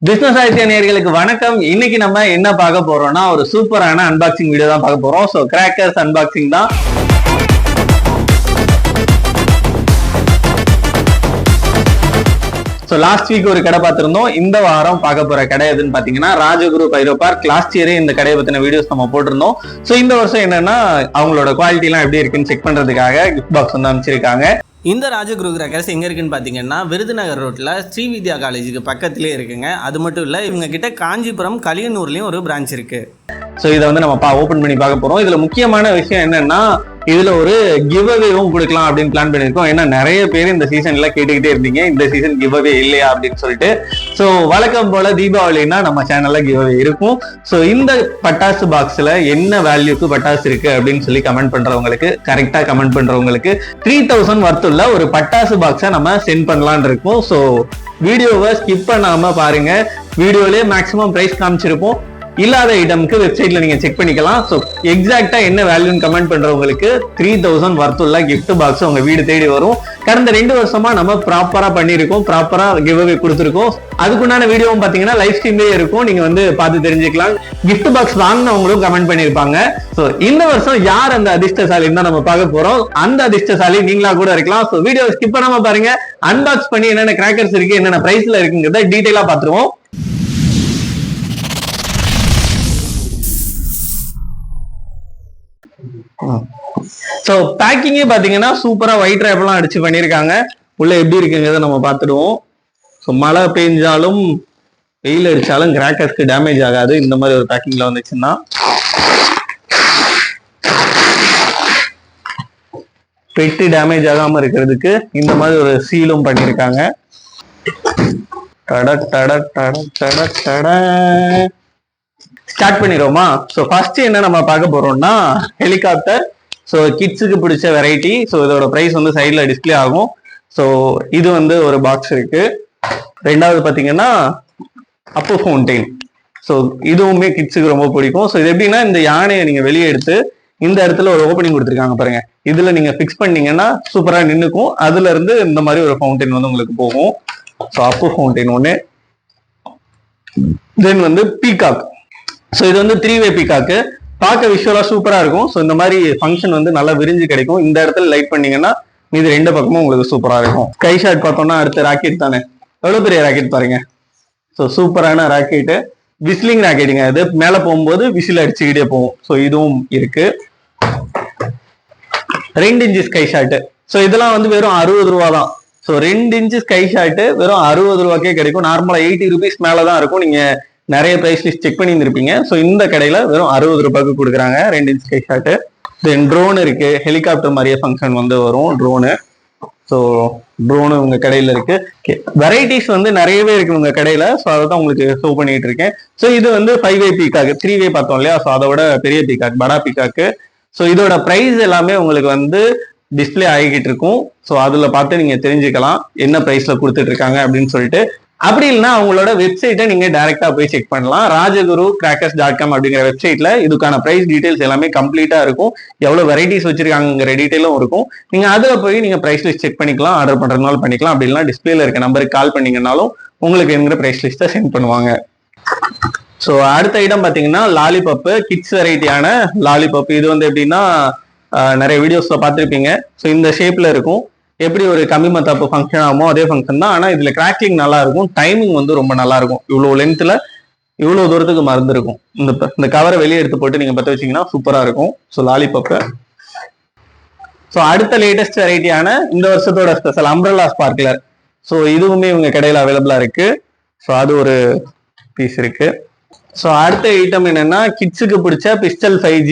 Business Aditya நேயர்களுக்கு வணக்கம். இன்னைக்கு நம்ம என்ன பார்க்க போறோம்னா ஒரு சூப்பரான அன்பாக்சிங் வீடியோ தான் பார்க்க போறோம். ஸோ கிராக்கர்ஸ் அன்பாக்சிங் தான். ஸோ லாஸ்ட் வீக் ஒரு கடை பார்த்திருந்தோம். இந்த வாரம் பார்க்க போற கடை எதுன்னு பாத்தீங்கன்னா ராஜகுரு பார்க். லாஸ்ட் இயரே இந்த கடையை பத்தின வீடியோஸ் நம்ம போட்டிருந்தோம். ஸோ இந்த வருஷம் என்னன்னா அவங்களோட குவாலிட்டி எல்லாம் எப்படி இருக்குன்னு செக் பண்றதுக்காக கிஃப்ட் பாக்ஸ் வந்து அமைச்சிருக்காங்க. இந்த ராஜகுரு கிராக்கர்ஸ் எங்கே இருக்குன்னு பார்த்தீங்கன்னா விருதுநகர் ரோட்டில் ஸ்ரீவித்யா காலேஜுக்கு பக்கத்துலேயே இருக்குங்க. அது மட்டும் இல்லை, இவங்க கிட்ட காஞ்சிபுரம் கலியனூர்லேயும் ஒரு பிரான்ச் இருக்குது. ஸோ இதை வந்து நம்ம ஓப்பன் பண்ணி பார்க்க போகிறோம். இதில் முக்கியமான விஷயம் என்னன்னா இதுல ஒரு கிவ் அவேவும் கொடுக்கலாம் அப்படின்னு பிளான் பண்ணிருக்கோம். ஏன்னா நிறைய பேர் இந்த சீசன்ல கேட்டுக்கிட்டே இருந்தீங்க இந்த சீசன் கிவ் அவே இல்லையா அப்படின்னு சொல்லிட்டு. ஸோ வழக்கம் போல தீபாவளினா நம்ம சேனல்ல கிவ் அவே இருக்கும். ஸோ இந்த பட்டாசு பாக்ஸ்ல என்ன வேல்யூக்கு பட்டாசு இருக்கு அப்படின்னு சொல்லி கமெண்ட் பண்றவங்களுக்கு, கரெக்டா கமெண்ட் பண்றவங்களுக்கு 3000 வர்த்துள்ள ஒரு பட்டாசு பாக்ஸை நம்ம சென்ட் பண்ணலான் இருக்கோம். ஸோ வீடியோவை ஸ்கிப் பண்ணாம பாருங்க. வீடியோலயே மேக்சிமம் பிரைஸ் காமிச்சிருப்போம். இல்லாத ஐட்டமுக்கு வெப்சைட்ல நீங்க செக் பண்ணிக்கலாம். ஸோ எக்ஸாக்டா என்ன வேல்யூன்னு கமெண்ட் பண்றவங்களுக்கு 3000 வர்த்துள்ள கிஃப்ட் பாக்ஸ் உங்க வீடு தேடி வரும். கடந்த 2 வருஷமா நம்ம ப்ராப்பரா பண்ணிருக்கோம், ப்ராப்பரா கிவ் அவே கொடுத்துருக்கோம். அதுக்குண்டான வீடியோவும் பாத்தீங்கன்னா லைவ் ஸ்ட்ரீம்லயே இருக்கும், நீங்க வந்து பார்த்து தெரிஞ்சுக்கலாம். கிஃப்ட் பாக்ஸ் வாங்கினவங்களும் கமெண்ட் பண்ணிருப்பாங்க. ஸோ இந்த வருஷம் யார் அந்த அதிர்ஷ்டசாலின்னு தான் நம்ம பார்க்க போறோம். அந்த அதிர்ஷ்டசாலி நீங்களா கூட இருக்கலாம். ஸோ வீடியோ ஸ்கிப் பண்ணாம பாருங்க. அன்பாக்ஸ் பண்ணி என்னென்ன கிராக்கர்ஸ் இருக்கு, என்னென்ன பிரைஸ்ல இருக்குங்கிறத டீடைலா பாத்துருவோம். சோ பேக்கிங்கே பாத்தீங்கன்னா சூப்பரா ஒயிட் ரேப் எல்லாம் அடிச்சு பண்ணிருக்காங்க. உள்ள எப்படி இருக்குங்கிறத நம்ம பாத்துடுவோம். ஸோ மழை பெஞ்சாலும் வெயில் அடிச்சாலும் கிராக்கர்ஸ்க்கு டேமேஜ் ஆகாது இந்த மாதிரி ஒரு பேக்கிங்ல வந்துச்சுன்னா. பெட்டு டேமேஜ் ஆகாம இருக்கிறதுக்கு இந்த மாதிரி ஒரு சீலும் பண்ணிருக்காங்க. ஸ்டார்ட் பண்ணிடுவோமா? ஸோ ஃபர்ஸ்ட் என்ன நம்ம பார்க்க போறோம்னா ஹெலிகாப்டர். ஸோ கிட்ஸுக்கு பிடிச்ச வெரைட்டி. ஸோ இதோட ப்ரைஸ் வந்து சைட்ல டிஸ்பிளே ஆகும். ஸோ இது வந்து ஒரு பாக்ஸ் இருக்கு. ரெண்டாவது பார்த்தீங்கன்னா அப்பு ஃபவுண்டைன். ஸோ இதுவுமே கிட்ஸுக்கு ரொம்ப பிடிக்கும். ஸோ இது எப்படின்னா இந்த யானையை நீங்க வெளியே எடுத்து இந்த இடத்துல ஒரு ஓப்பனிங் கொடுத்துருக்காங்க பாருங்க. இதுல நீங்க ஃபிக்ஸ் பண்ணீங்கன்னா சூப்பரா நின்னுக்கும். அதுல இருந்து இந்த மாதிரி ஒரு ஃபவுண்டைன் வந்து உங்களுக்கு போகும். ஸோ அப்பு ஃபவுண்டைன் ஒன்று. தென் வந்து பீகாக். ஸோ இது வந்து 3-வே பீகாக்கு. பார்க்க விஷுவலா சூப்பரா இருக்கும். ஸோ இந்த மாதிரி ஃபங்க்ஷன் வந்து நல்லா விரிஞ்சு கிடைக்கும். இந்த இடத்துல லைட் பண்ணீங்கன்னா இது 2 பக்கமும் உங்களுக்கு சூப்பரா இருக்கும். ஸ்கை ஷாட் பார்த்தோம்னா அடுத்த ராக்கெட் தானே, எவ்வளவு பெரிய ராக்கெட் பாருங்க. ஸோ சூப்பரான ராக்கெட்டு, விசிலிங் ராக்கெட்டுங்க. இது மேல போகும்போது விசில் அடிச்சுக்கிட்டே போகும். ஸோ இதுவும் இருக்கு. 2 இன்ச்சு ஸ்கை ஷாட்டு. ஸோ இதெல்லாம் வந்து வெறும் 60 ரூபா தான். ஸோ 2 இன்ச்சு ஸ்கை ஷாட்டு வெறும் 60 ரூபாய்க்கே கிடைக்கும். நார்மலா 80 ருபீஸ் மேலதான் இருக்கும். நீங்க நிறைய பிரைஸ் லிஸ்ட் செக் பண்ணி இருந்திருப்பீங்க. ஸோ இந்த கடையில வெறும் 60 ரூபாய்க்கு கொடுக்குறாங்க 2 இன்ச் ஸ்கை ஷாட்டு. தென் ட்ரோன் இருக்கு. ஹெலிகாப்டர் மாதிரியே ஃபங்க்ஷன் வந்து வரும் ட்ரோனு. ஸோ ட்ரோனு உங்க கடையில இருக்கு. வெரைட்டிஸ் வந்து நிறையவே இருக்கு உங்க கடையில. ஸோ அதை தான் உங்களுக்கு ஷோ பண்ணிட்டு இருக்கேன். ஸோ இது வந்து 5-வே பீகாக், 3-வே பார்த்தோம் இல்லையா? ஸோ அதோட பெரிய பீகாக், படா பீகாக்கு. ஸோ இதோட பிரைஸ் எல்லாமே உங்களுக்கு வந்து டிஸ்பிளே ஆகிக்கிட்டு இருக்கும். ஸோ அதுல பார்த்து நீங்க தெரிஞ்சுக்கலாம் என்ன பிரைஸ்ல கொடுத்துட்டு இருக்காங்க அப்படின்னு சொல்லிட்டு. அப்படி இல்லைன்னா அவங்களோட வெப்சைட்டை நீங்க டைரக்டா போய் செக் பண்ணலாம். RajaGuruCrackers.com அப்படிங்கிற வெப்சைட்ல இதுக்கான பிரைஸ் டீடைல்ஸ் எல்லாமே கம்ப்ளீட்டா இருக்கும். எவ்வளவு வெரைட்டிஸ் வச்சிருக்காங்கிற டீடைலும் இருக்கும். நீங்க அதுல போய் நீங்க பிரைஸ் லிஸ்ட் செக் பண்ணிக்கலாம். ஆர்டர் பண்றதுனால பண்ணிக்கலாம். அப்படி இல்லைன்னா டிஸ்பிளேல இருக்க நம்பருக்கு கால் பண்ணீங்கன்னாலும் உங்களுக்கு எங்கிற பிரைஸ் லிஸ்ட்டை சென்ட் பண்ணுவாங்க. ஸோ அடுத்த ஐட்டம் பாத்தீங்கன்னா லாலிபப்பு, கிட்ஸ் வெரைட்டியான லாலிபப். இது வந்து எப்படின்னா நிறைய வீடியோஸ்ல பார்த்துருப்பீங்க. ஸோ இந்த ஷேப்ல இருக்கும். எப்படி ஒரு கம்மி மத்தாப்பு ஃபங்க்ஷன் ஆகுமோ அதே ஃபங்க்ஷன் தான். ஆனா இதுல கிராக்கிங் நல்லா இருக்கும். டைமிங் வந்து ரொம்ப நல்லா இருக்கும். இவ்வளவு லென்த்ல இவ்வளவு தூரத்துக்கு மருந்து இருக்கும். இந்த கவரை வெளியே எடுத்து போட்டு நீங்க பத்த வச்சீங்கன்னா சூப்பரா இருக்கும். So lollipop. ஸோ அடுத்த லேட்டஸ்ட் வெரைட்டியான இந்த வருஷத்தோட ஸ்பெஷல் அம்ப்ரெல்லா ஸ்பார்க்லர். ஸோ இதுவுமே இவங்க கடையில அவைலபிளா இருக்கு. ஸோ அது ஒரு பீஸ் இருக்கு. ஸோ அடுத்த ஐட்டம் என்னன்னா கிட்ஸுக்கு பிடிச்ச பிஸ்டல் 5G.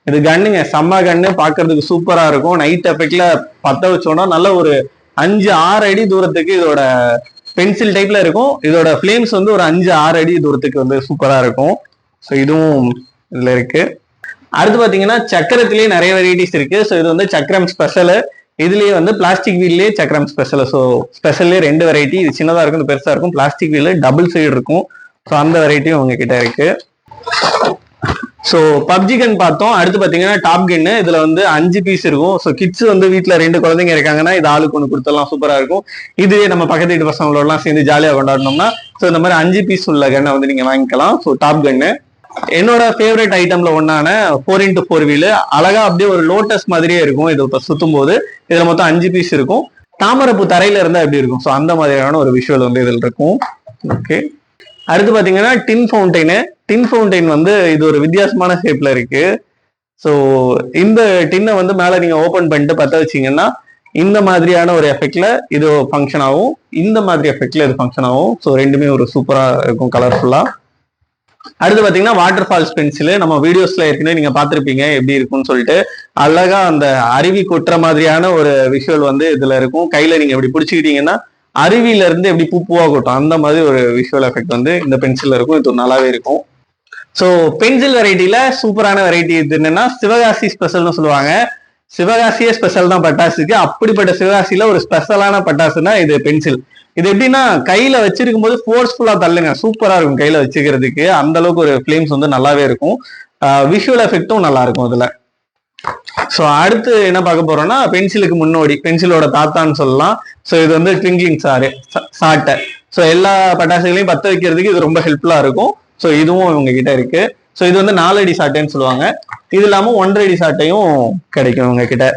இது கன்னுங்க, செம்ம கன்னு, பாக்குறதுக்கு சூப்பரா இருக்கும். நைட் எஃபெக்ட்ல பத்த வச்சோம்னா நல்ல ஒரு 5-6 அடி தூரத்துக்கு இதோட பென்சில் டைப்ல இருக்கும். இதோட ஃபிளேம்ஸ் வந்து ஒரு 5-6 அடி தூரத்துக்கு வந்து சூப்பரா இருக்கும். ஸோ இதுவும் இதுல இருக்கு. அடுத்து பாத்தீங்கன்னா சக்கரத்திலேயே நிறைய வெரைட்டிஸ் இருக்கு. ஸோ இது வந்து சக்கரம் ஸ்பெஷல். இதுலயே வந்து பிளாஸ்டிக் வீல்லே சக்கரம் ஸ்பெஷல். So ஸ்பெஷல்லே 2 variety. இது சின்னதா இருக்கும், பெருசா இருக்கும். பிளாஸ்டிக் வீல் டபுள் சைடு இருக்கும். ஸோ அந்த வெரைட்டியும் உங்ககிட்ட இருக்கு. ஸோ பப்ஜி கன் பார்த்தோம். அடுத்து பார்த்தீங்கன்னா டாப் கன்னு. இதுல வந்து 5 பீஸ் இருக்கும். ஸோ கிட்ஸ் வந்து வீட்டில் 2 குழந்தைங்க இருக்காங்கன்னா இது ஆளுக்கு ஒன்று கொடுத்தலாம் சூப்பரா இருக்கும். இதுவே நம்ம பக்கத்து வீட்டு பசங்களோடலாம் சேர்ந்து ஜாலியாக கொண்டாடணும்னா ஸோ இந்த மாதிரி 5 பீஸ் உள்ள கன்னை வந்து நீங்க வாங்கிக்கலாம். ஸோ டாப் கன்னு என்னோட ஃபேவரட் ஐட்டம்ல ஒன்னான 4x4 வீலு அழகா அப்படியே ஒரு லோட்டஸ் மாதிரியே இருக்கும். இது இப்போ சுத்தும் போது இதுல மொத்தம் 5 பீஸ் இருக்கும். தாமரைப்பூ தரையில இருந்தா எப்படி இருக்கும், ஸோ அந்த மாதிரியான ஒரு விஷுவல் வந்து இதில் இருக்கும். ஓகே, அடுத்து பாத்தீங்கன்னா டின் ஃபவுண்டைன் வந்து இது ஒரு வித்தியாசமான ஷேப்ல இருக்கு. ஸோ இந்த டின்னை வந்து மேல நீங்க ஓபன் பண்ணிட்டு பத்த வச்சீங்கன்னா இந்த மாதிரியான ஒரு எஃபெக்ட்ல இது ஃபங்க்ஷன் ஆகும், இந்த மாதிரி எஃபெக்ட்ல இது ஃபங்க்ஷன் ஆகும். ஸோ ரெண்டுமே ஒரு சூப்பரா இருக்கும் கலர்ஃபுல்லா. அடுத்து பாத்தீங்கன்னா வாட்டர் ஃபால்ஸ் பென்சில் நம்ம வீடியோஸ்ல ஏற்கனவே நீங்க பாத்திருப்பீங்க எப்படி இருக்கும்னு சொல்லிட்டு. அழகா அந்த அருவி கொட்டுற மாதிரியான ஒரு விஷுவல் வந்து இதுல இருக்கும். கையில நீங்க எப்படி பிடிச்சிக்கிட்டீங்கன்னா அருவியில இருந்து எப்படி பூவா கொட்டும் அந்த மாதிரி ஒரு விஷுவல் எஃபெக்ட் வந்து இந்த பென்சில்ல இருக்கும். இது நல்லாவே இருக்கும். ஸோ பென்சில் வெரைட்டில சூப்பரான வெரைட்டி இது என்னன்னா சிவகாசி ஸ்பெஷல்னு சொல்லுவாங்க. சிவகாசியே ஸ்பெஷல் தான் பட்டாசுக்கு. அப்படிப்பட்ட சிவகாசியில ஒரு ஸ்பெஷலான பட்டாசுனா இது பென்சில். இது எப்படின்னா கையில வச்சிருக்கும் போது ஃபோர்ஸ்ஃபுல்லா தள்ளுங்க, சூப்பரா இருக்கும் கையில வச்சுக்கிறதுக்கு. அந்த அளவுக்கு ஒரு ஃபிளேம்ஸ் வந்து நல்லாவே இருக்கும். விஷுவல் எஃபெக்டும் நல்லா இருக்கும் இதுல. ஸோ அடுத்து என்ன பார்க்க போறோம்னா பென்சிலுக்கு முன்னோடி, பென்சிலோட தாத்தான்னு சொல்லலாம். ஸோ இது வந்து ட்விங்கிங் சாட்டை. ஸோ எல்லா பட்டாசுகளையும் பத்த வைக்கிறதுக்கு இது ரொம்ப ஹெல்ப்ஃபுல்லா இருக்கும். ஸோ இதுவும் இவங்க கிட்ட இருக்கு. ஸோ இது வந்து 4 அடி சாட்டைன்னு சொல்லுவாங்க. இது இல்லாம 1.5 அடி சாட்டையும் கிடைக்கும் இவங்க கிட்ட.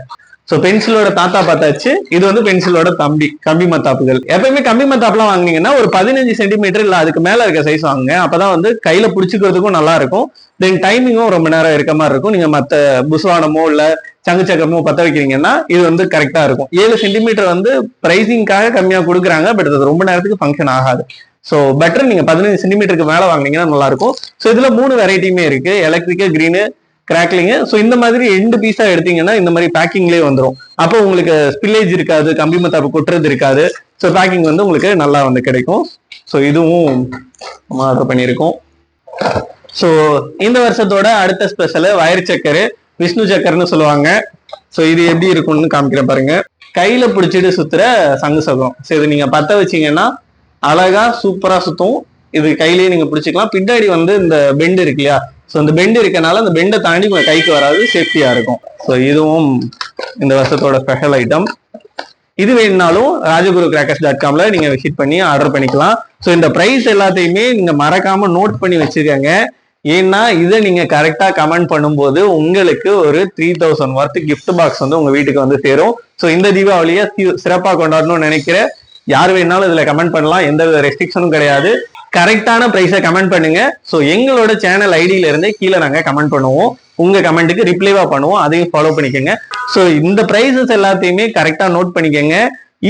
ஸோ பென்சிலோட தாத்தா பார்த்தாச்சு. இது வந்து பென்சிலோட தம்பி, கம்பி மத்தாப்புகள். எப்பயுமே கம்பி மத்தாப்புலாம் வாங்கினீங்கன்னா ஒரு 15 சென்டிமீட்டர் இல்ல அதுக்கு மேல இருக்க சைஸ் வாங்குங்க. அப்பதான் வந்து கையில பிடிச்சிக்கிறதுக்கும் நல்லா இருக்கும். தென் டைமிங்கும் ரொம்ப நேரம் இருக்க மாதிரி இருக்கும். நீங்க மத்த புஸ்வானமோ இல்ல சங்கு சக்கரமோ பத்த வைக்கிறீங்கன்னா இது வந்து கரெக்டா இருக்கும். 7 சென்டிமீட்டர் வந்து பிரைசிங்காக கம்மியா கொடுக்குறாங்க. பட் அது ரொம்ப நேரத்துக்கு ஃபங்க்ஷன் ஆகாது. ஸோ பெட்டர் நீங்க 15 சென்டிமீட்டருக்கு மேல வாங்கினீங்கன்னா நல்லா இருக்கும். ஸோ இதுல 3 வெரைட்டியுமே இருக்கு, எலக்ட்ரிக்கு, கிரீனு, கிராக்லிங். ஸோ இந்த மாதிரி 2 பீஸா எடுத்தீங்கன்னா இந்த மாதிரி பேக்கிங்லேயே வந்துடும். அப்போ உங்களுக்கு ஸ்பில்லேஜ் இருக்காது, கம்பி மத்தாப்பு கொட்டுறது இருக்காது. ஸோ பேக்கிங் வந்து உங்களுக்கு நல்லா வந்து கிடைக்கும். ஸோ இதுவும் ஆர்டர் பண்ணியிருக்கோம். ஸோ இந்த வருஷத்தோட அடுத்த ஸ்பெஷல் வயர் சக்கரு, விஷ்ணு சக்கர்னு சொல்லுவாங்க. ஸோ இது எப்படி இருக்கும்னு காமிக்கிற பாருங்க. கையில பிடிச்சிட்டு சுத்துற சங்கு சகம். ஸோ இது நீங்க பத்த வச்சீங்கன்னா அழகா சூப்பரா சுத்தும். இது கையிலேயே நீங்க பிடிச்சிக்கலாம். பின்னாடி வந்து இந்த பெண்டு இருக்கு இல்லையா, ஸோ இந்த பெண்டு இருக்கனால அந்த பெண்டை தாண்டி உங்க கைக்கு வராது, சேஃப்டியா இருக்கும். ஸோ இதுவும் இந்த வருஷத்தோட ஸ்பெஷல் ஐட்டம். இது வேணும்னாலும் RajaGuruCrackers.comல நீங்க விசிட் பண்ணி ஆர்டர் பண்ணிக்கலாம். ஸோ இந்த பிரைஸ் எல்லாத்தையுமே நீங்க மறக்காம நோட் பண்ணி வச்சிருக்கங்க. ஏன்னா இதை நீங்க கரெக்டா கமெண்ட் பண்ணும்போது உங்களுக்கு ஒரு 3000 ஒர்த் கிஃப்ட் பாக்ஸ் வந்து உங்க வீட்டுக்கு வந்து சேரும். ஸோ இந்த தீபாவளியை சிறப்பா கொண்டாடணும்னு நினைக்கிற யார் வேணாலும் இதுல கமெண்ட் பண்ணலாம். எந்த வித ரெஸ்ட்ரிக்ஷனும் கிடையாது. கரெக்டான பிரைஸை கமெண்ட் பண்ணுங்க. ஸோ எங்களோட சேனல் ஐடியில இருந்தே கீழே நாங்க கமெண்ட் பண்ணுவோம். உங்க கமெண்ட்டுக்கு ரிப்ளைவா பண்ணுவோம். அதையும் ஃபாலோ பண்ணிக்கோங்க. ஸோ இந்த பிரைசஸ் எல்லாத்தையுமே கரெக்டா நோட் பண்ணிக்கோங்க.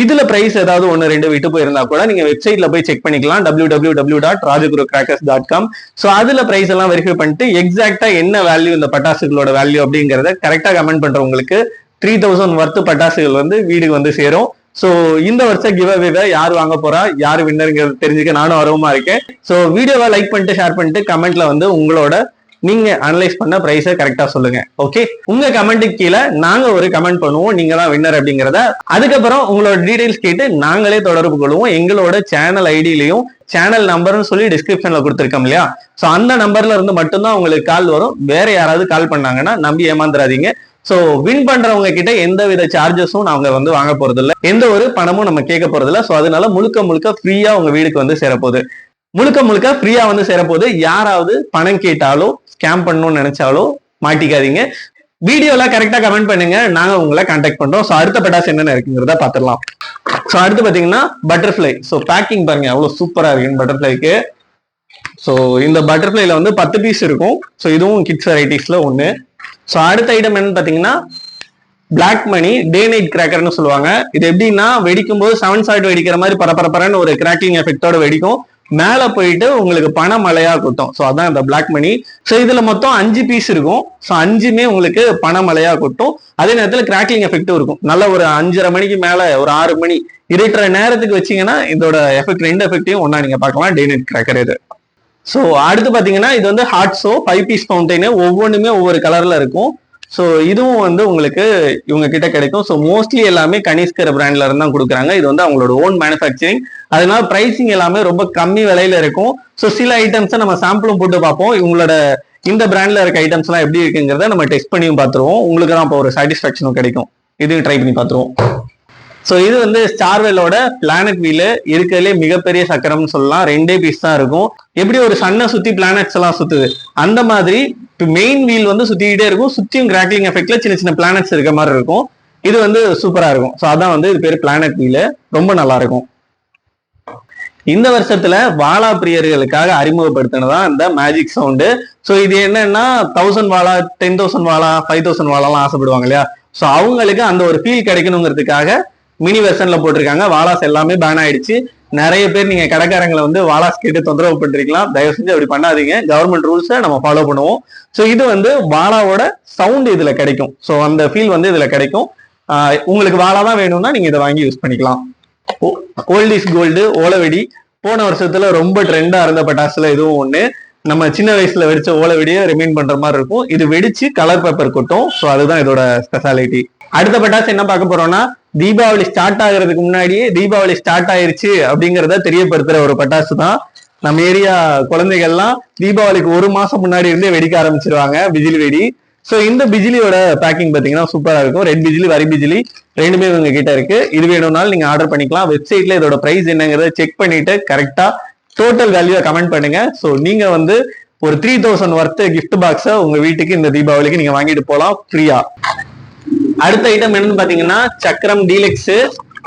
இதுல பிரைஸ் ஏதாவது 1-2 விட்டு போயிருந்தா கூட நீங்க வெப்சைட்ல போய் செக் பண்ணிக்கலாம், www.rajagurucrackers.com. ஸோ அதுல பிரைஸ் எல்லாம் வெரிஃபை பண்ணிட்டு எக்ஸாக்டா என்ன வேல்யூ இந்த பட்டாசுகளோட வேல்யூ அப்படிங்கறத கரெக்டா கமெண்ட் பண்றவங்களுக்கு 3000 ஒர்த் பட்டாசுகள் வந்து வீடுக்கு வந்து சேரும். ஸோ இந்த வருஷம் கிவ் அவேவை யார் வாங்க போறா, யார் வின்னருங்கிறது தெரிஞ்சுக்க நானும் ஆர்வமா இருக்கேன். ஸோ வீடியோவை லைக் பண்ணிட்டு ஷேர் பண்ணிட்டு கமெண்ட்ல வந்து உங்களோட நீங்க அனலைஸ் பண்ண பிரைஸை கரெக்டா சொல்லுங்க. ஓகே, உங்க கமெண்ட்டுக்கு கீழே நாங்க ஒரு கமெண்ட் பண்ணுவோம், நீங்க தான் வின்னர் அப்படிங்கிறத. அதுக்கப்புறம் உங்களோட டீடைல்ஸ் கேட்டு நாங்களே தொடர்பு கொள்வோம். எங்களோட சேனல் ஐடியிலையும் சேனல் நம்பர்னு சொல்லி டிஸ்கிரிப்ஷன்ல கொடுத்துருக்கோம் இல்லையா, ஸோ அந்த நம்பர்ல இருந்து மட்டும்தான் உங்களுக்கு கால் வரும். வேற யாராவது கால் பண்ணாங்கன்னா நம்பி ஏமாந்துடாதீங்க. ஸோ வின் பண்றவங்க கிட்ட எந்த வித சார்ஜஸும் நாங்க வந்து வாங்க போறது இல்லை, எந்த ஒரு பணமும் நம்ம கேட்க போறது இல்லை. ஸோ அதனால முழுக்க ஃப்ரீயா உங்க வீடுக்கு வந்து சேரப்போகுது. முழுக்க ஃப்ரீயா வந்து சேரப்போகுது. யாராவது பணம் கேட்டாலோ ஸ்கேம் பண்ணணும்னு நினைச்சாலோ மாட்டிக்காதீங்க. வீடியோல கரெக்டா கமெண்ட் பண்ணுங்க, நாங்க உங்களை கான்டாக்ட் பண்றோம். ஸோ அடுத்த பட்டாசு என்னென்ன இருக்குங்கிறத பாத்துடலாம். ஸோ அடுத்து பாத்தீங்கன்னா பட்டர்ஃபிளை. ஸோ பேக்கிங் பாருங்க எவ்வளவு சூப்பரா இருக்கு பட்டர்ஃபிளைக்கு. ஸோ இந்த பட்டர்ஃபிளைல வந்து 10 பீஸ் இருக்கும். ஸோ இதுவும் கிட்ஸ் வெரைட்டிஸ்ல ஒண்ணு. ஸோ அடுத்த ஐட்டம் என்னன்னு பாத்தீங்கன்னா பிளாக் மணி டே நைட் கிராக்கர்னு சொல்லுவாங்க. இது எப்படின்னா வெடிக்கும் போது 7 ஷாட் வெடிக்கிற மாதிரி பரபரன்னு ஒரு கிராக்கிங் எஃபெக்டோட வெடிக்கும். மேல போயிட்டு உங்களுக்கு பண மழையா கொட்டும். ஸோ அதான் இந்த பிளாக் மணி. ஸோ இதுல மொத்தம் 5 பீஸ் இருக்கும். ஸோ 5மே உங்களுக்கு பண மழையா கொட்டும். அதே நேரத்துல கிராக்கிங் எஃபெக்டும் இருக்கும். நல்ல ஒரு 5:30 மணிக்கு மேல ஒரு 6 மணி இருட்டுற நேரத்துக்கு வச்சீங்கன்னா இதோட எஃபெக்ட் 2 எஃபெக்டையும் ஒன்னா நீங்க பார்க்கலாம். டே நைட் கிராக்கர் இது. ஸோ அடுத்து பாத்தீங்கன்னா இது வந்து ஹாட் ஷோ 5 பீஸ் ஃபவுண்டைன். ஒவ்வொன்றுமே ஒவ்வொரு கலர்ல இருக்கும். ஸோ இதுவும் வந்து உங்களுக்கு இவங்க கிட்ட கிடைக்கும். ஸோ மோஸ்ட்லி எல்லாமே கனிஷ்கர் பிராண்ட்ல இருந்து தான் கொடுக்குறாங்க. இது வந்து அவங்களோட ஓன் மேனுஃபேக்சரிங். அதனால பிரைசிங் எல்லாமே ரொம்ப கம்மி விலையில இருக்கும். ஸோ சில ஐட்டம்ஸை நம்ம சாம்பிளும் போட்டு பார்ப்போம். இவங்களோட இந்த பிராண்ட்ல இருக்க ஐட்டம்ஸ் எல்லாம் எப்படி இருக்குங்கிறத நம்ம டெஸ்ட் பண்ணியும் பார்த்துருவோம். உங்களுக்கு தான் இப்போ ஒரு சாட்டிஸ்ஃபேக்ஷனும் கிடைக்கும். இதையும் ட்ரை பண்ணி பார்த்துருவோம். ஸோ இது வந்து ஸ்டார்வெல்லோட பிளானட் வீலு, இருக்கிறதுலே மிகப்பெரிய சக்கரம்னு சொல்லலாம். 2 பீஸ் தான் இருக்கும். எப்படி ஒரு சன்னை சுத்தி பிளானட்ஸ் எல்லாம் சுத்துது அந்த மாதிரி மெயின் வீல் வந்து சுத்திக்கிட்டே இருக்கும். சுத்தியும் கிராக்லிங் எஃபெக்ட்ல சின்ன சின்ன பிளானட்ஸ் இருக்க மாதிரி இருக்கும். இது வந்து சூப்பரா இருக்கும். ஸோ அதான் வந்து இது பேர் பிளானட் வீலு, ரொம்ப நல்லா இருக்கும். இந்த வருஷத்துல வாலா பிரியர்களுக்காக அறிமுகப்படுத்தினதான் இந்த மேஜிக் சவுண்டு. ஸோ இது என்னன்னா 1000 வாலா, 10,000 வாலா, 5,000 வாலாலாம் ஆசைப்படுவாங்க இல்லையா? ஸோ அவங்களுக்கு அந்த ஒரு ஃபீல் கிடைக்கணுங்கிறதுக்காக மினி வெர்ஷன்ல போட்டிருக்காங்க. வாலாஸ் எல்லாமே பேன் ஆயிடுச்சு. நிறைய பேர் நீங்க கடைக்காரங்களை வந்து வாலாஸ் கேட்டு தொந்தரவு பண்ணிருக்கலாம். தயவு செஞ்சு அப்படி பண்ணாதீங்க. கவர்மெண்ட் ரூல்ஸை நம்ம ஃபாலோ பண்ணுவோம். ஸோ இது வந்து வாலாவோட சவுண்ட் இதுல கிடைக்கும். ஸோ அந்த ஃபீல் வந்து இதுல கிடைக்கும். உங்களுக்கு வாலா தான் வேணும்னா நீங்க இதை வாங்கி யூஸ் பண்ணிக்கலாம். ஓல்ட் இஸ் கோல்டு ஓலவெடி போன வருஷத்துல ரொம்ப ட்ரெண்டா இருந்த பட்டாசுல இதுவும் ஒண்ணு. நம்ம சின்ன வயசுல வெடிச்ச ஓலவெடியை ரிமைண்ட் பண்ற மாதிரி இருக்கும். இது வெடிச்சு கலர் பேப்பர் கொட்டும். ஸோ அதுதான் இதோட ஸ்பெஷாலிட்டி. அடுத்த பட்டாசு என்ன பார்க்க போறோம்னா, தீபாவளி ஸ்டார்ட் ஆகுறதுக்கு முன்னாடியே தீபாவளி ஸ்டார்ட் ஆயிருச்சு அப்படிங்கிறத தெரியப்படுத்துற ஒரு பட்டாசு தான். நம்ம ஏரியா குழந்தைகள்லாம் தீபாவளிக்கு 1 மாசம் முன்னாடி இருந்தே வெடிக்க ஆரம்பிச்சிருவாங்க பிஜிலி வெடி. ஸோ இந்த பிஜிலியோட பேக்கிங் பார்த்தீங்கன்னா சூப்பரா இருக்கும். ரெட் பிஜிலி, வரி பிஜிலி ரெண்டுமே உங்க கிட்ட இருக்கு. இது வேணும்னாலும் நீங்க ஆர்டர் பண்ணிக்கலாம். வெப்சைட்ல இதோட பிரைஸ் என்னங்கிறத செக் பண்ணிட்டு கரெக்டா டோட்டல் வேல்யூ கமெண்ட் பண்ணுங்க. ஸோ நீங்க வந்து ஒரு 3000 ஒர்த் கிஃப்ட் பாக்ஸை உங்க வீட்டுக்கு இந்த தீபாவளிக்கு நீங்க வாங்கிட்டு போகலாம் ஃப்ரீயா. அடுத்த ஐட்டம் என்னன்னு பாத்தீங்கன்னா சக்கரம் டீலக்ஸ்.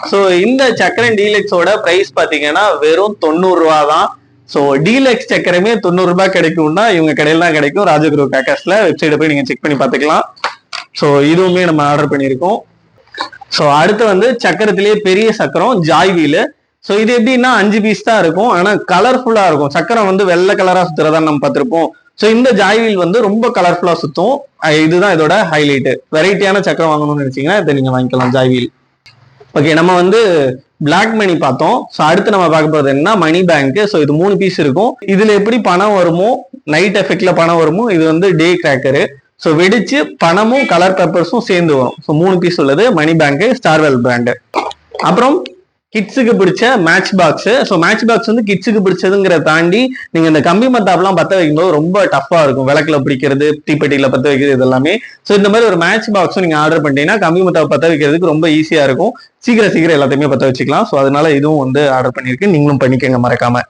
ஸோ இந்த சக்கரம் டீலக்ஸோட பிரைஸ் பாத்தீங்கன்னா வெறும் 90 ரூபா தான். ஸோ டீலக்ஸ் சக்கரமே 90 ரூபாய் கிடைக்கும்னா இவங்க கடையில் தான் கிடைக்கும். ராஜகுரு கிராக்கர்ஸ்ல வெப்சைட்டை போய் நீங்க செக் பண்ணி பார்த்துக்கலாம். ஸோ இதுவுமே நம்ம ஆர்டர் பண்ணியிருக்கோம். ஸோ அடுத்து வந்து சக்கரத்திலேயே பெரிய சக்கரம் ஜாய் வீலு. ஸோ இது எப்படின்னா 5 பீஸ் தான் இருக்கும். ஆனா கலர்ஃபுல்லா இருக்கும். சக்கரம் வந்து வெள்ளை கலரா சுத்துறதா நம்ம பார்த்திருப்போம். ஸோ இந்த ஜாய் வீல் வந்து ரொம்ப கலர்ஃபுல்லா சுத்தும். இதுதான் இதோட ஹைலைட். வெரைட்டியான சக்கரம் வாங்கணும்னு நினைச்சீங்கன்னா இதை நீங்க வாங்கிக்கலாம், ஜாய் வீல். ஓகே, நம்ம வந்து பிளாக் மணி பார்த்தோம். ஸோ அடுத்து நம்ம பார்க்க போறது என்ன, மணி பேங்க். ஸோ இது 3 பீஸ் இருக்கும். இதுல எப்படி பணம் வருமோ, நைட் எஃபெக்ட்ல பணம் வருமோ, இது வந்து டே கிராக்கரு. ஸோ வெடிச்சு பணமும் கலர் பேப்பர்ஸும் சேர்ந்து வரும். ஸோ 3 பீஸ் உள்ளது மணி பேங்க், ஸ்டார்வெல் பிராண்டு. அப்புறம் கிட்ஸுக்கு பிடிச்ச match box. So match box வந்து கிட்ஸுக்கு பிடிச்சதுங்கிறத தாண்டி நீங்க இந்த கம்பி மத்தாப்லாம் பத்த வைக்கும்போது ரொம்ப டஃபா இருக்கும். விளக்குல பிடிக்கிறது, தீப்பெட்டியில பத்த வைக்கிறது, இது எல்லாமே. ஸோ இந்த மாதிரி ஒரு மேட்ச் பாக்ஸும் நீங்க ஆர்டர் பண்ணிட்டீங்கன்னா கம்பி மத்தாப் பத்த வைக்கிறதுக்கு ரொம்ப ஈஸியா இருக்கும். சீக்கிரம் எல்லாத்தையுமே பத்த வச்சுக்கலாம். ஸோ அதனால இதுவும் வந்து ஆர்டர் பண்ணிருக்கு. நீங்களும் பண்ணிக்கங்க மறக்காம.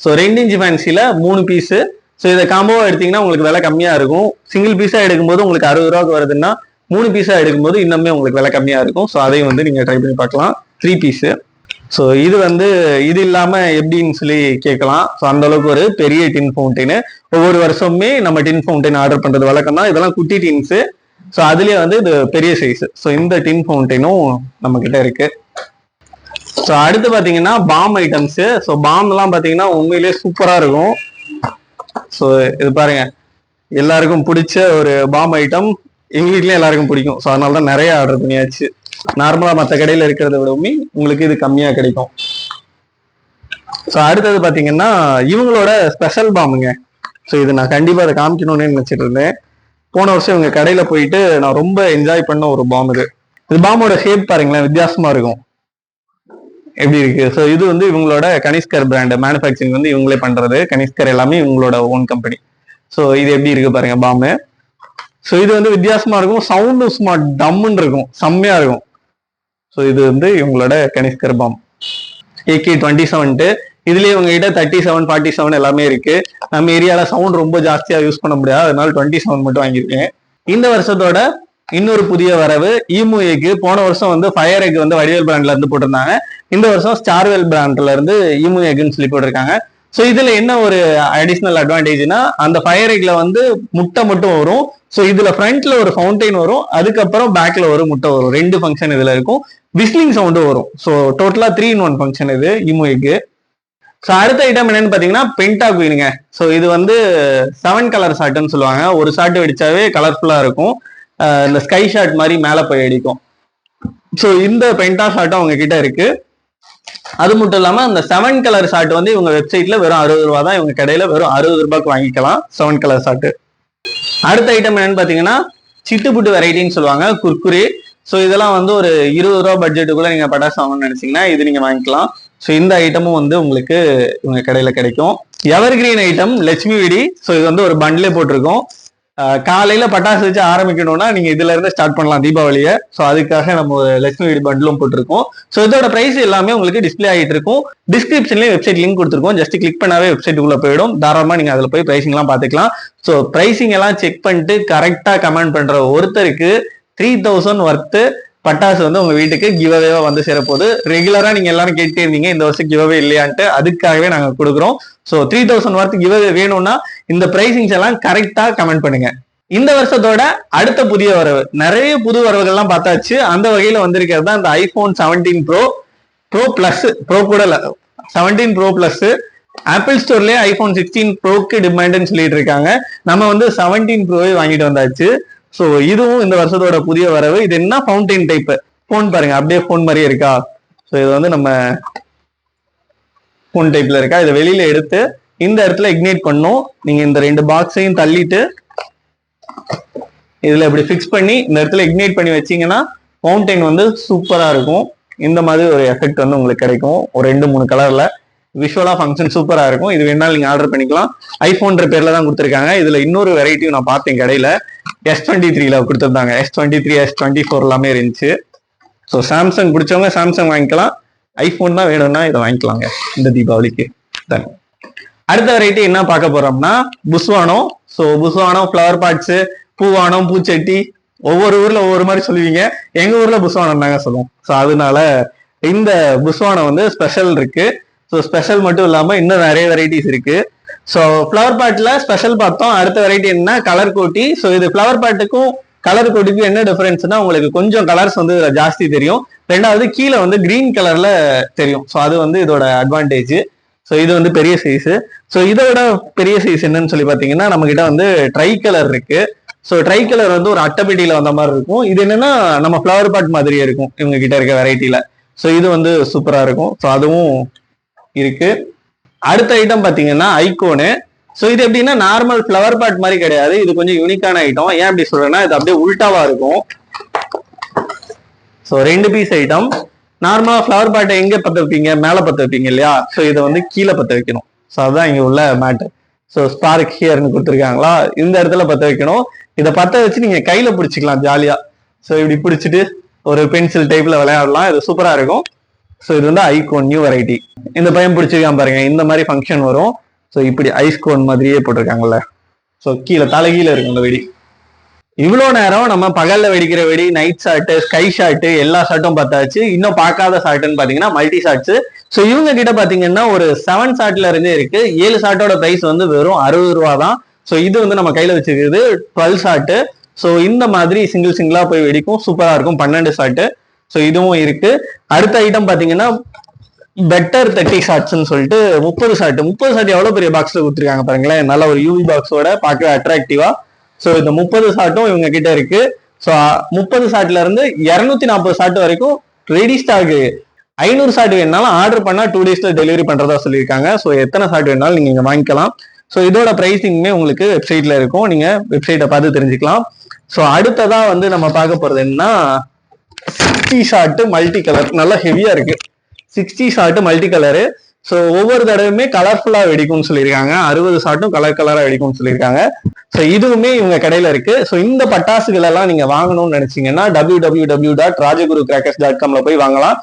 ஸோ 2 இன்ச் ஃபேன்சில 3 பீஸ். ஸோ இதை காம்போவா எடுத்தீங்கன்னா உங்களுக்கு விலை கம்மியா இருக்கும். சிங்கிள் பீஸா எடுக்கும்போது உங்களுக்கு 60 ரூபாய்க்கு வருதுன்னா 3 பீஸா எடுக்கும்போது இன்னுமே உங்களுக்கு விலை கம்மியா இருக்கும். ஸோ அதையும் வந்து நீங்க ட்ரை பண்ணி பார்க்கலாம். 3 பீஸ். ஸோ இது வந்து இது இல்லாம எப்படின்னு சொல்லி கேட்கலாம். ஸோ அந்த அளவுக்கு ஒரு பெரிய டின் ஃபவுண்டைனு. ஒவ்வொரு வருஷமுமே நம்ம டின் ஃபவுண்டைன் ஆர்டர் பண்றது வழக்கம் தான். இதெல்லாம் குட்டி டின்ஸு. ஸோ அதுலயே வந்து இது பெரிய சைஸ். ஸோ இந்த டின் ஃபவுண்டைனும் நம்ம கிட்ட இருக்கு. ஸோ அடுத்து பாத்தீங்கன்னா பாம் ஐட்டம்ஸ். ஸோ பாம் எல்லாம் பாத்தீங்கன்னா உண்மையிலேயே சூப்பரா இருக்கும். ஸோ இது பாருங்க, எல்லாருக்கும் பிடிச்ச ஒரு பாம் ஐட்டம். எங்க வீட்லயும் எல்லாருக்கும் பிடிக்கும். ஸோ அதனாலதான் நிறைய ஆர்டர் பண்ணியாச்சு. நார்மலா மற்ற கடையில இருக்கிறத விடவுமே உங்களுக்கு இது கம்மியா கிடைக்கும். ஸோ அடுத்தது பாத்தீங்கன்னா இவங்களோட ஸ்பெஷல் பாம்புங்க. ஸோ இது நான் கண்டிப்பா அதை காமிக்கணும்னு நினைச்சிட்டு இருந்தேன். போன வருஷம் இவங்க கடையில போயிட்டு நான் ரொம்ப என்ஜாய் பண்ண ஒரு பாம் இது. இது பாம்போட ஷேப் பாருங்களேன், வித்தியாசமா இருக்கும். எப்படி இருக்கு? ஸோ இது வந்து இவங்களோட கனிஷ்கர் பிராண்ட். மேனுஃபேக்சரிங் வந்து இவங்களே பண்றது. கனிஷ்கர் எல்லாமே இவங்களோட ஓன் கம்பெனி. ஸோ இது எப்படி இருக்கு பாருங்க பாம்பு. ஸோ இது வந்து வித்தியாசமா இருக்கும். சவுண்டும் சும்மா டம்முன்னு இருக்கும், செம்மையா இருக்கும். ஸோ இது வந்து இவங்களோட கனிஷ்கர் பாம் AK-27. இதுலயே இவங்க கிட்ட 37, 47 எல்லாமே இருக்கு. நம்ம ஏரியால சவுண்ட் ரொம்ப ஜாஸ்தியா யூஸ் பண்ண முடியாது, அதனால 27 மட்டும் வாங்கியிருக்கேன். இந்த வருஷத்தோட இன்னொரு புதிய வரவு ஈமு எக். போன வருஷம் வந்து ஃபயர் எக் வந்து வடிவேல் பிராண்ட்ல இருந்து போட்டிருந்தாங்க. இந்த வருஷம் ஸ்டார்வெல் பிராண்ட்ல இருந்து ஈமு எக்னு சொல்லி போட்டிருக்காங்க. ஸோ இதுல என்ன ஒரு அடிஷனல் அட்வான்டேஜ்னா, அந்த ஃபயர் எக்ல வந்து முட்டை மட்டும் வரும். ஸோ இதுல ஃப்ரண்ட்ல ஒரு ஃபவுண்டைன் வரும், அதுக்கப்புறம் பேக்ல ஒரு முட்டை வரும். 2 ஃபங்க்ஷன் இதுல இருக்கும். விஸ்லிங் சவுண்டும் வரும். ஸோ டோட்டலா 3 in 1 ஃபங்க்ஷன் இது ஈமு எக். ஸோ அடுத்த ஐட்டம் என்னன்னு பாத்தீங்கன்னா பென்டா குயினுங்க. ஸோ இது வந்து 7 கலர் ஷாட்டுன்னு சொல்லுவாங்க. ஒரு ஷாட் வெடிச்சாவே கலர்ஃபுல்லா இருக்கும். இந்த ஸ்கை ஷாட் மாதிரி மேல போய் அடிக்கும். ஸோ இந்த பென்டா ஷாட்டும் அவங்க கிட்ட இருக்கு. அது மட்டும் இல்லாம அந்த 7 கலர் ஷாட் வந்து இவங்க வெப்சைட்ல வெறும் 60 ரூபா தான். இவங்க கடையில வெறும் 60 ரூபாய்க்கு வாங்கிக்கலாம் 7 கலர் ஷாட். அடுத்த ஐட்டம் என்னன்னு பாத்தீங்கன்னா சிட்டுப்புட்டு வெரைட்டின்னு சொல்லுவாங்க, குர்குரே. ஸோ இதெல்லாம் வந்து ஒரு 20 ரூபா பட்ஜெட்டுக்குள்ள நீங்க பட்டாசு வாங்கணும்னு நினைச்சீங்கன்னா இது நீங்க வாங்கிக்கலாம். ஸோ இந்த ஐட்டமும் வந்து உங்களுக்கு இவங்க கடையில கிடைக்கும். எவர் கிரீன் ஐட்டம் லட்சுமி வெடி. ஸோ இது வந்து ஒரு பண்ட்லே போட்டிருக்கோம். காலையில பட்டாசு வச்சு ஆரம்பிக்கணும்னா நீங்க இதுல இருந்து ஸ்டார்ட் பண்ணலாம் தீபாவளியை. ஸோ அதுக்காக நம்ம ஒரு லட்சுமி வீடு பண்டிலும் போட்டிருக்கோம். ஸோ இதோட பிரைஸ் எல்லாமே உங்களுக்கு டிஸ்பிளே ஆகிட்டு இருக்கும். டிஸ்கிரிப்ஷன்லயும் வெப்சைட் லிங்க் கொடுத்துருக்கோம். ஜஸ்ட் கிளிக் பண்ணாவே வெப்சைட்டுக்குள்ள போயிடும். தாராளமா நீங்க அதுல போய் பிரைசிங் எல்லாம் பாத்துக்கலாம். ஸோ பிரைசிங் எல்லாம் செக் பண்ணிட்டு கரெக்டா கமெண்ட் பண்ற ஒருத்தருக்கு 3000 ஒர்த்து பட்டாசு வந்து உங்க வீட்டுக்கு கிவ்அவேவா வந்து சேரப்போகுது. ரெகுலரா நீங்க எல்லாரும் கேட்டே இருந்தீங்க இந்த வருஷம் கிவ்அவே இல்லையான்ட்டு, அதுக்காகவே நாங்க கொடுக்குறோம். ஸோ 3000 ஒர்த்து கிவ்அவே வேணும்னா இந்த பிரைசிங்ஸ் எல்லாம் கரெக்டா கமெண்ட் பண்ணுங்க. இந்த வருஷத்தோட அடுத்த புதிய வரவு, நிறைய புது வரவுகள்லாம் பார்த்தாச்சு. அந்த வகையில வந்திருக்கிறது தான் இந்த ஐபோன் 17 ப்ரோ பிளஸ், ப்ரோ கூட 17 ப்ரோ பிளஸ். ஆப்பிள் ஸ்டோர்லயே ஐபோன் 16 ப்ரோக்கு டிமாண்ட்னு சொல்லிட்டு இருக்காங்க. நம்ம வந்து 17 ப்ரோவே வாங்கிட்டு வந்தாச்சு. ஸோ இதுவும் இந்த வருஷத்தோட புதிய வரவு. இது என்ன ஃபவுண்டைன் டைப் போன் பாருங்க, அப்படியே போன் மாதிரியே இருக்கா. ஸோ இது வந்து நம்ம போன் டைப்ல இருக்கா. இதை வெளியில எடுத்து இந்த இடத்துல இக்னைட் பண்ணும். நீங்க இந்த 2 பாக்ஸையும் தள்ளிட்டு இதுல இப்படி பிக்ஸ் பண்ணி இந்த இடத்துல இக்னைட் பண்ணி வச்சீங்கன்னா ஃபவுண்டைன் வந்து சூப்பரா இருக்கும். இந்த மாதிரி ஒரு எஃபெக்ட் வந்து உங்களுக்கு கிடைக்கும். ஒரு 2-3 கலர்ல விஷுவலா ஃபங்க்ஷன் சூப்பரா இருக்கும். இது வேணாலும் நீங்க ஆர்டர் பண்ணிக்கலாம். ஐபோன்ற பேர்ல தான் கொடுத்துருக்காங்க. இதுல இன்னொரு வெரைட்டியும் நான் பார்த்தேன் கடையில, S23ல கொடுத்துருந்தாங்க. S23, S24 எல்லாமே இருந்துச்சு. ஸோ சாம்சங் பிடிச்சவங்க சாம்சங் வாங்கிக்கலாம். ஐபோன் தான் வேணும்னா இதை வாங்கிக்கலாங்க இந்த தீபாவளிக்கு. அடுத்த வெரைட்டி என்ன பார்க்க போறோம்னா புஸ்வானம். ஸோ புஸ்வானம், ஃபிளவர் பாட்ஸ், பூவானம், பூச்சட்டி, ஒவ்வொரு ஊர்ல ஒவ்வொரு மாதிரி சொல்லுவீங்க. எங்க ஊர்ல புஸ்வானம் தாங்க சொல்லுவோம். ஸோ அதனால இந்த புஸ்வானம் வந்து ஸ்பெஷல் இருக்கு. ஸோ ஸ்பெஷல் மட்டும் இல்லாம இன்னும் நிறைய வெரைட்டிஸ் இருக்கு. ஸோ ஃபிளவர் பாட்ல ஸ்பெஷல் பார்த்தோம். அடுத்த வெரைட்டி என்ன, கலர் கோட்டி. ஸோ இது ஃபிளவர் பாட்டுக்கும் கலர் கோட்டிக்கும் என்ன டிஃபரன்ஸ்னா, உங்களுக்கு கொஞ்சம் கலர்ஸ் வந்து ஜாஸ்தி தெரியும். ரெண்டாவது கீழே வந்து கிரீன் கலர்ல தெரியும். ஸோ அது வந்து இதோட அட்வான்டேஜ். ஸோ இது வந்து பெரிய சைஸ். ஸோ இதோட பெரிய சைஸ் என்னன்னு சொல்லி பாத்தீங்கன்னா, நம்ம கிட்ட வந்து ட்ரை கலர் இருக்கு. ஸோ ட்ரை கலர் வந்து ஒரு அட்டைப்பெட்டியில வந்த மாதிரி இருக்கும். இது என்னன்னா நம்ம ஃபிளவர் பாட் மாதிரியே இருக்கும் இவங்க கிட்ட இருக்க வெரைட்டில. ஸோ இது வந்து சூப்பரா இருக்கும். ஸோ அதுவும் இருக்கு. அடுத்த ஐட்டம் பாத்தீங்கன்னா ஐகோனு. ஸோ இது எப்படின்னா நார்மல் ஃபிளவர் பாட் மாதிரி கிடையாது. இது கொஞ்சம் யூனிக்கான ஐட்டம். ஏன் அப்படி சொல்றேன்னா, இது அப்படியே உல்டாவா இருக்கும். So 2 piece item. நார்மலா ஃபிளவர் பாட்டை எங்க பத்த வைப்பீங்க, மேல பத்த வைப்பீங்க இல்லையா. ஸோ இதை வந்து கீழே பத்த வைக்கணும். ஸோ அதுதான் இங்க உள்ள மேட்டர். ஸோ ஸ்பார்க் ஹியர்னு கொடுத்துருக்காங்களா, இந்த இடத்துல பத்த வைக்கணும். இதை பத்த வச்சு நீங்க கையில பிடிச்சிக்கலாம் ஜாலியா. ஸோ இப்படி பிடிச்சிட்டு ஒரு பென்சில் டைப்ல விளையாடலாம். இது சூப்பரா இருக்கும். ஸோ இது வந்து ஐகோன் நியூ வெரைட்டி. இந்த பையன் பிடிச்சிருக்கான் பாருங்க, இந்த மாதிரி ஃபங்க்ஷன் வரும். ஸோ இப்படி ஐஸ் கோன் மாதிரியே போட்டிருக்காங்கல்ல. ஸோ கீழே தலைகீழ இருக்கும் இந்த வெடி. இவ்வளோ நேரம் நம்ம பகல்ல வெடிக்கிற வெடி, நைட் ஷாட்டு, ஸ்கை ஷாட்டு, எல்லா ஷாட்டும் பார்த்தாச்சு. இன்னும் பார்க்காத ஷாட்டுன்னு பாத்தீங்கன்னா மல்டி ஷாட்ஸ். ஸோ இவங்க கிட்ட பாத்தீங்கன்னா ஒரு 7 ஷாட்ல இருந்தே இருக்கு. 7 ஷாட்டோட பிரைஸ் வந்து வெறும் 60 ரூபா தான். ஸோ இது வந்து நம்ம கையில வச்சிருக்கிறது 12 ஷாட்டு. ஸோ இந்த மாதிரி சிங்கிளா போய் வெடிக்கும், சூப்பரா இருக்கும். 12 ஷாட்டு. ஸோ இதுவும் இருக்கு. அடுத்த ஐட்டம் பாத்தீங்கன்னா பெட்டர் 30 ஷாட்ஸ்ன்னு சொல்லிட்டு 30 ஷாட். 30 ஷாட் எவ்வளவு பெரிய பாக்ஸ்ல கொடுத்துருக்காங்க பாருங்களேன். நல்ல ஒரு யூவி பாக்ஸோட பார்க்கவே அட்ராக்டிவா. ஸோ இந்த 30 ஷாட்டும் இவங்க கிட்ட இருக்கு. ஸோ 30 ஷாட்ல இருந்து 240 ஷாட் வரைக்கும் ரெடி ஸ்டாக். 500 ஷாட் வேணாலும் ஆர்டர் பண்ணா 2 டேஸ்ல டெலிவரி பண்றதா சொல்லியிருக்காங்க. ஸோ எத்தனை ஷாட் வேணாலும் நீங்க இங்க வாங்கிக்கலாம். ஸோ இதோட பிரைசிங்குமே உங்களுக்கு வெப்சைட்ல இருக்கும். நீங்க வெப்சைட்டை பார்த்து தெரிஞ்சுக்கலாம். ஸோ அடுத்ததா வந்து நம்ம பார்க்க போறது என்னன்னா 60 ஷாட் மல்டி கலர். நல்லா ஹெவியா இருக்கு. 60 ஷாட் மல்டி கலரு. ஸோ ஒவ்வொரு தடவையுமே கலர்ஃபுல்லா வெடிக்கும்னு சொல்லியிருக்காங்க. 60 ஷாட்டும் கலரா வெடிக்கும்னு சொல்லியிருக்காங்க. ஸோ இதுவுமே இவங்க கடையில இருக்கு. ஸோ இந்த பட்டாசுகள் எல்லாம் நீங்க வாங்கணும்னு நினைச்சீங்கன்னா www.rajagurukcrackers.com போய் வாங்கலாம்.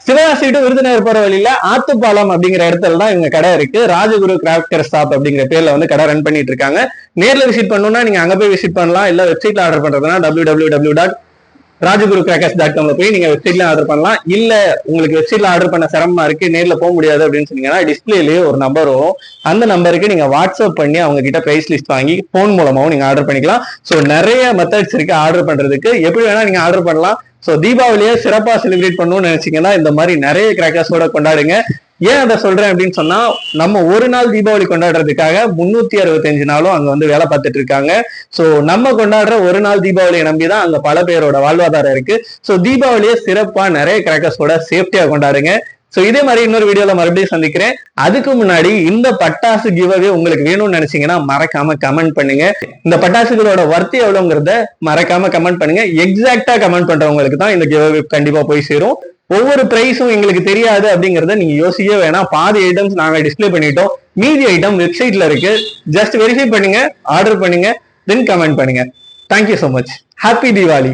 சிவகாசி டு விருதுநகர் போற வழியில ஆத்துப்பாலம் அப்படிங்கிற இடத்துல தான் இவங்க கடை இருக்கு. ராஜகுரு கிராக்கர் ஷாப் அப்படிங்கிற பேர்ல வந்து கடை ரன் பண்ணிட்டு இருக்காங்க. நேர்ல விசிட் பண்ணணும்னா நீங்க அங்க போய் விசிட் பண்ணலாம். இல்ல வெப்சைட்ல ஆர்டர் பண்றதுன்னா www.rajagurukcrackers.com போய் நீங்க வெப்சைட்ல ஆர்டர் பண்ணலாம். இல்ல உங்களுக்கு வெப்சைட்ல ஆர்டர் பண்ண சிரமமா இருக்கு, நேர்ல போக முடியாது அப்படின்னு சொன்னீங்கன்னா டிஸ்பிளேலயே ஒரு நம்பர் வரும். அந்த நம்பருக்கு நீங்க வாட்ஸ்அப் பண்ணி அவங்க கிட்ட பிரைஸ் லிஸ்ட் வாங்கி போன் மூலமாவும் நீங்க ஆர்டர் பண்ணிக்கலாம். ஸோ நிறைய மெத்தட்ஸ் இருக்கு ஆர்டர் பண்றதுக்கு. எப்படி வேணா நீங்க ஆர்டர் பண்ணலாம். ஸோ தீபாவளியை சிறப்பா செலிப்ரேட் பண்ணணும்னு நினைச்சீங்கன்னா இந்த மாதிரி நிறைய கிராக்கர்ஸோட கொண்டாடுங்க. ஏன் அதை சொல்றேன் அப்படின்னு சொன்னா, நம்ம ஒரு நாள் தீபாவளி கொண்டாடுறதுக்காக 365 நாளும் அங்க வந்து வேலை பார்த்துட்டு இருக்காங்க. ஸோ நம்ம கொண்டாடுற ஒரு நாள் தீபாவளியை நம்பிதான் அங்க பல பேரோட வாழ்வாதாரம் இருக்கு. ஸோ தீபாவளியை சிறப்பா நிறைய கிராக்கர்ஸோட சேஃப்டியா கொண்டாடுங்க. ஸோ இதே மாதிரி இன்னொரு வீடியோல மறுபடியும் சந்திக்கிறேன். அதுக்கு முன்னாடி இந்த பட்டாசு கிவ்அவே உங்களுக்கு வேணும்னு நினைச்சீங்கன்னா மறக்காம கமெண்ட் பண்ணுங்க. இந்த பட்டாசுகளோட வர்த்தி எவ்வளவுங்கிறத மறக்காம கமெண்ட் பண்ணுங்க. எக்ஸாக்டா கமெண்ட் பண்றவங்களுக்கு தான் இந்த கிவ்அவே கண்டிப்பா போய் சேரும். ஒவ்வொரு பிரைஸும் எங்களுக்கு தெரியாது அப்படிங்கறத நீங்க யோசிக்கவே வேணாம். பாதி ஐட்டம்ஸ் நாங்க டிஸ்பிளே பண்ணிட்டோம், மீதி ஐட்டம் வெப்சைட்ல இருக்கு. ஜஸ்ட் வெரிஃபை பண்ணுங்க, ஆர்டர் பண்ணுங்க. தென் கமெண்ட் பண்ணுங்க. Thank you so much. Happy Deepavali.